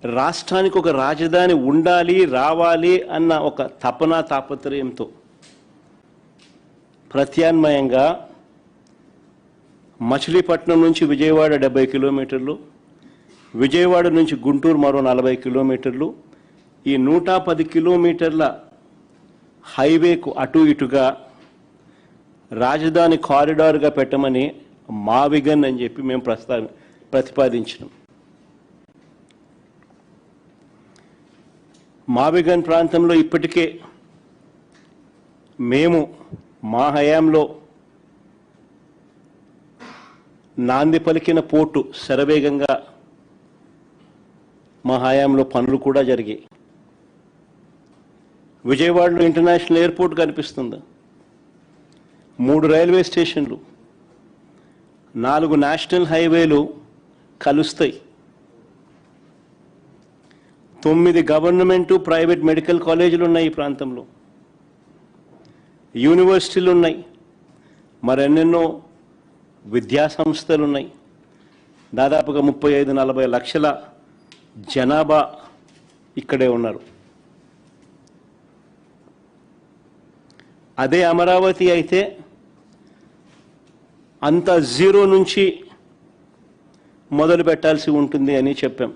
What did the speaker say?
రాష్ట్రానికి ఒక రాజధాని ఉండాలి, రావాలి అన్న ఒక తపన తాపత్రయంతో ప్రత్యామ్నాయంగా మచిలీపట్నం నుంచి విజయవాడ 70 కిలోమీటర్లు, విజయవాడ నుంచి గుంటూరు మరో 40 కిలోమీటర్లు, ఈ 110 కిలోమీటర్ల హైవేకు అటు ఇటుగా రాజధాని కారిడార్గా పెట్టమని మావిగన్ అని చెప్పి మేము ప్రతిపాదించినాం. మావిగన్ ప్రాంతంలో ఇప్పటికే మేము మా హయాంలో నాంది పలికిన పోర్టు శరవేగంగా మా హయాంలో పనులు కూడా జరిగాయి. విజయవాడలో ఇంటర్నేషనల్ ఎయిర్పోర్ట్ కనిపిస్తుంది, 3 రైల్వే స్టేషన్లు, 4 నేషనల్ హైవేలు కలుస్తాయి, 9 గవర్నమెంటు ప్రైవేట్ మెడికల్ కాలేజీలు ఉన్నాయి ఈ ప్రాంతంలో, యూనివర్సిటీలు ఉన్నాయి, మరెన్నెన్నో విద్యా సంస్థలు ఉన్నాయి. దాదాపుగా 35-40 లక్షల జనాభా ఇక్కడే ఉన్నారు. అదే అమరావతి అయితే అంత జీరో నుంచి మొదలు పెట్టాల్సి ఉంటుంది అని చెప్పాం.